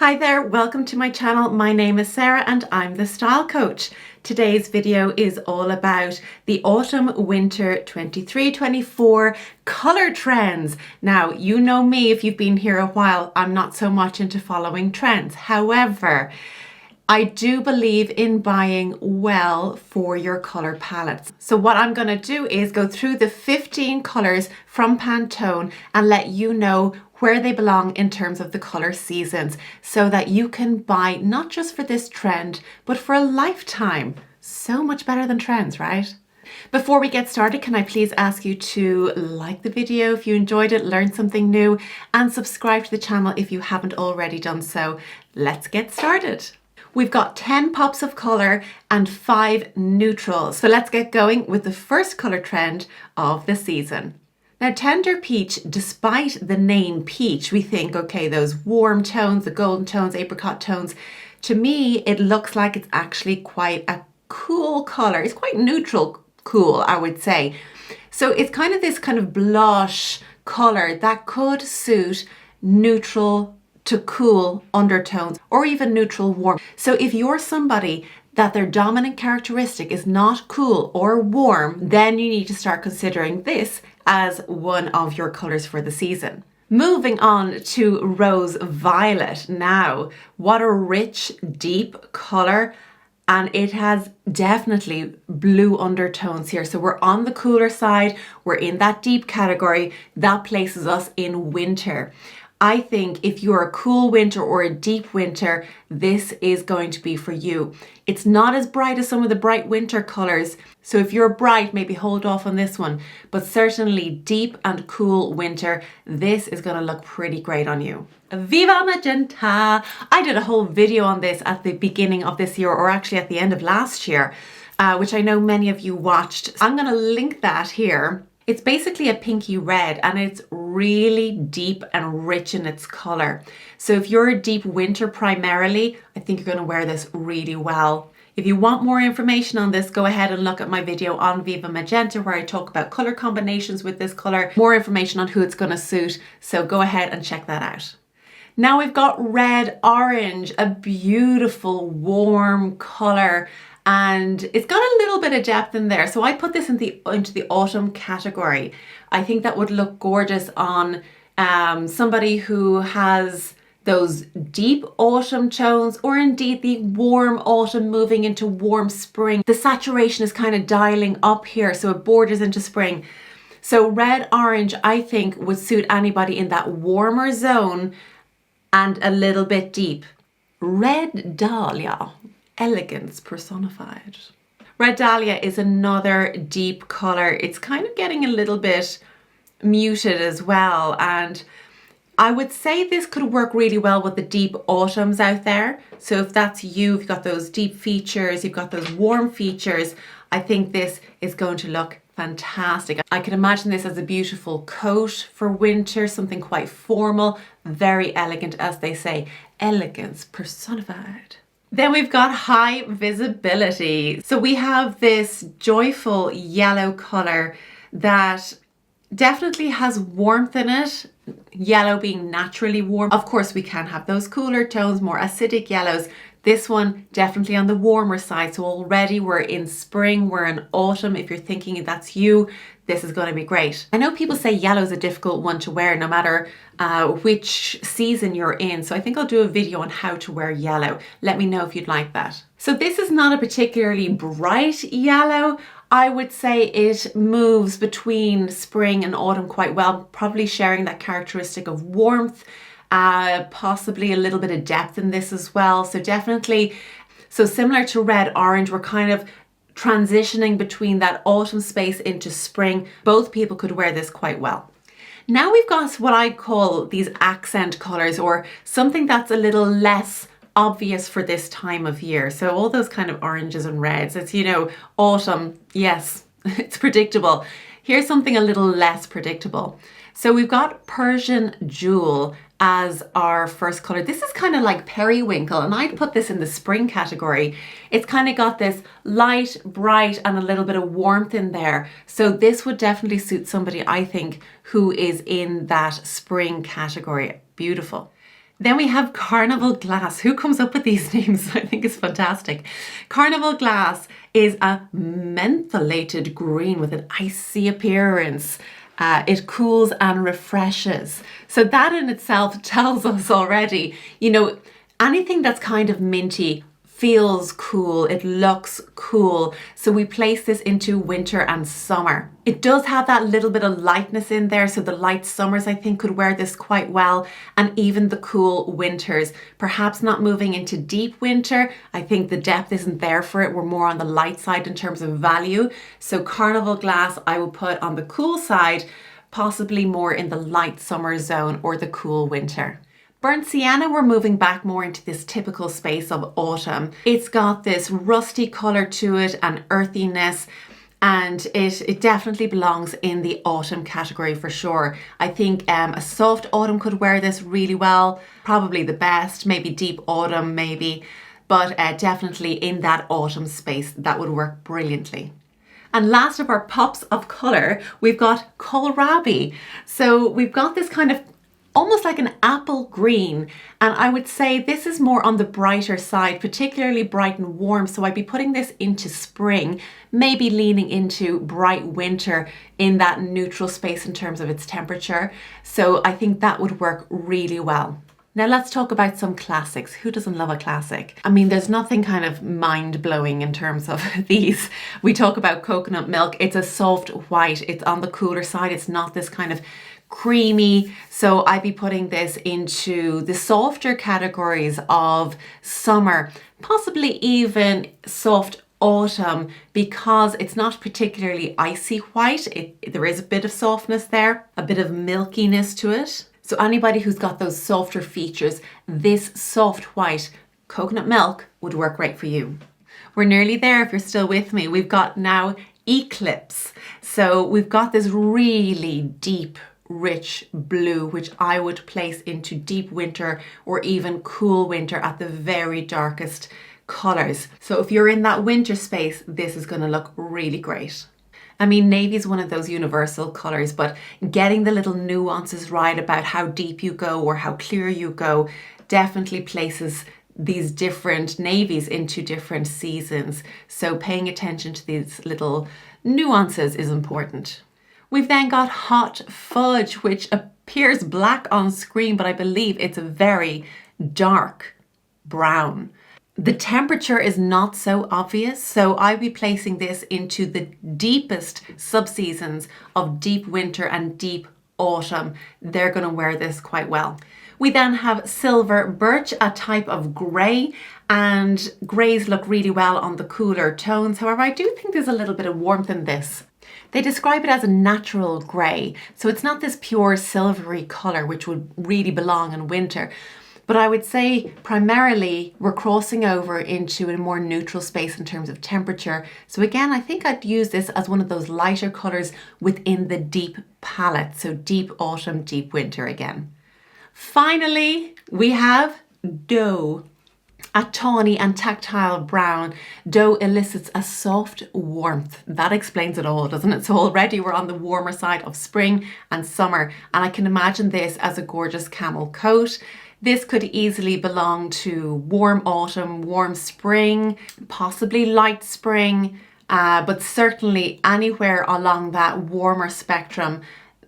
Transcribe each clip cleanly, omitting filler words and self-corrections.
Hi there, welcome to my channel. My name is Sarah and I'm the Style Coach. Today's video is all about the Autumn Winter 23-24 colour trends. Now, you know me, if you've been here a while, I'm not so much into following trends. However, I do believe in buying well for your colour palettes. So what I'm going to do is go through the 15 colours from Pantone and let you know where they belong in terms of the colour seasons so that you can buy not just for this trend, but for a lifetime. So much better than trends, right? Before we get started, can I please ask you to like the video if you enjoyed it, learned something new, and subscribe to the channel if you haven't already done so. Let's get started. We've got 10 pops of colour and 5 neutrals. So let's get going with the first colour trend of the season. Now, Tender Peach, despite the name peach, we think, okay, those warm tones, the golden tones, apricot tones. To me, it looks like it's actually quite a cool colour. It's quite neutral cool, I would say. So it's kind of this kind of blush colour that could suit neutral to cool undertones or even neutral warm. So if you're somebody that their dominant characteristic is not cool or warm, then you need to start considering this as one of your colours for the season. Moving on to Rose Violet. Now, what a rich, deep colour, and it has definitely blue undertones here. So we're on the cooler side, we're in that deep category. That places us in winter. I think if you're a cool winter or a deep winter, this is going to be for you. It's not as bright as some of the bright winter colours. So if you're bright, maybe hold off on this one. But certainly deep and cool winter, this is going to look pretty great on you. Viva Magenta! I did a whole video on this at the beginning of this year, or actually at the end of last year, which I know many of you watched. I'm going to link that here. It's basically a pinky red and it's really deep and rich in its colour. So if you're a deep winter primarily, I think you're going to wear this really well. If you want more information on this, go ahead and look at my video on Viva Magenta where I talk about colour combinations with this colour, more information on who it's going to suit. So go ahead and check that out. Now we've got Red Orange, a beautiful warm colour. And it's got a little bit of depth in there. So I put this into the autumn category. I think that would look gorgeous on somebody who has those deep autumn tones, or indeed the warm autumn moving into warm spring. The saturation is kind of dialing up here, so it borders into spring. So Red Orange, I think, would suit anybody in that warmer zone and a little bit deep. Red Dahlia. Elegance personified. Red Dahlia is another deep colour. It's kind of getting a little bit muted as well, and I would say this could work really well with the deep autumns out there. So if that's you, you've got those deep features, you've got those warm features, I think this is going to look fantastic. I can imagine this as a beautiful coat for winter, something quite formal, very elegant, as they say, elegance personified. Then we've got High Visibility. So we have this joyful yellow colour that definitely has warmth in it, yellow being naturally warm. Of course, we can have those cooler tones, more acidic yellows. This one definitely on the warmer side. So already we're in spring, we're in autumn. If you're thinking that's you, this is going to be great. I know people say yellow is a difficult one to wear no matter which season you're in. So I think I'll do a video on how to wear yellow. Let me know if you'd like that. So this is not a particularly bright yellow. I would say it moves between spring and autumn quite well, probably sharing that characteristic of warmth, possibly a little bit of depth in this as well. So definitely, so similar to Red Orange, we're kind of transitioning between that autumn space into spring. Both people could wear this quite well. Now we've got what I call these accent colours, or something that's a little less obvious for this time of year. So all those kind of oranges and reds, it's, you know, autumn, yes, it's predictable. Here's something a little less predictable. So we've got Persian Jewel as our first colour. This is kind of like periwinkle, and I'd put this in the spring category. It's kind of got this light, bright, and a little bit of warmth in there. So this would definitely suit somebody, I think, who is in that spring category. Beautiful. Then we have Carnival Glass. Who comes up with these names? I think it's fantastic. Carnival Glass is a mentholated green with an icy appearance. It cools and refreshes. So that in itself tells us already, you know, anything that's kind of minty feels cool, it looks cool. So we place this into winter and summer. It does have that little bit of lightness in there, so the light summers I think could wear this quite well, and even the cool winters. Perhaps not moving into deep winter, I think the depth isn't there for it. We're more on the light side in terms of value. So Carnival Glass I will put on the cool side, possibly more in the light summer zone or the cool winter. Burnt Sienna, we're moving back more into this typical space of autumn. It's got this rusty colour to it and earthiness, and it definitely belongs in the autumn category for sure. I think a soft autumn could wear this really well, probably the best, maybe deep autumn maybe, but definitely in that autumn space that would work brilliantly. And last of our pops of colour, we've got Kohlrabi. So we've got this kind of almost like an apple green, and I would say this is more on the brighter side, particularly bright and warm, so I'd be putting this into spring, maybe leaning into bright winter in that neutral space in terms of its temperature. So I think that would work really well. Now let's talk about some classics. Who doesn't love a classic? I mean, there's nothing kind of mind-blowing in terms of these. We talk about coconut milk. It's a soft white. It's on the cooler side. It's not this kind of creamy. So I'd be putting this into the softer categories of summer, possibly even soft autumn, because it's not particularly icy white. There is a bit of softness there, a bit of milkiness to it. So anybody who's got those softer features, this soft white coconut milk would work great for you. We're nearly there if you're still with me. We've got now Eclipse. So we've got this really deep, rich blue, which I would place into deep winter or even cool winter at the very darkest colors. So if you're in that winter space, this is going to look really great. I mean, navy is one of those universal colors, but getting the little nuances right about how deep you go or how clear you go definitely places these different navies into different seasons. So paying attention to these little nuances is important. We've then got Hot Fudge, which appears black on screen, but I believe it's a very dark brown. The temperature is not so obvious, so I'll be placing this into the deepest subseasons of deep winter and deep autumn. They're going to wear this quite well. We then have Silver Birch, a type of grey, and greys look really well on the cooler tones. However, I do think there's a little bit of warmth in this. They describe it as a natural grey, so it's not this pure silvery colour which would really belong in winter. But I would say primarily we're crossing over into a more neutral space in terms of temperature. So again, I think I'd use this as one of those lighter colours within the deep palette. So deep autumn, deep winter again. Finally, we have Doe. A tawny and tactile brown. Doe elicits a soft warmth. That explains it all, doesn't it? So already we're on the warmer side of spring and summer, and I can imagine this as a gorgeous camel coat. This could easily belong to warm autumn, warm spring, possibly light spring, but certainly anywhere along that warmer spectrum,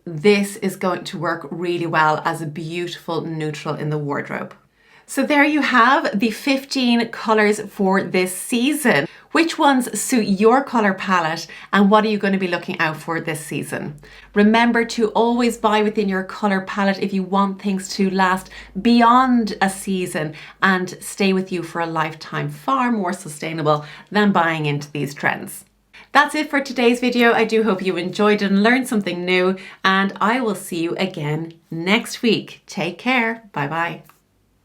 this is going to work really well as a beautiful neutral in the wardrobe. So there you have the 15 colours for this season. Which ones suit your colour palette and what are you going to be looking out for this season? Remember to always buy within your colour palette if you want things to last beyond a season and stay with you for a lifetime, far more sustainable than buying into these trends. That's it for today's video. I do hope you enjoyed it and learned something new, and I will see you again next week. Take care. Bye bye.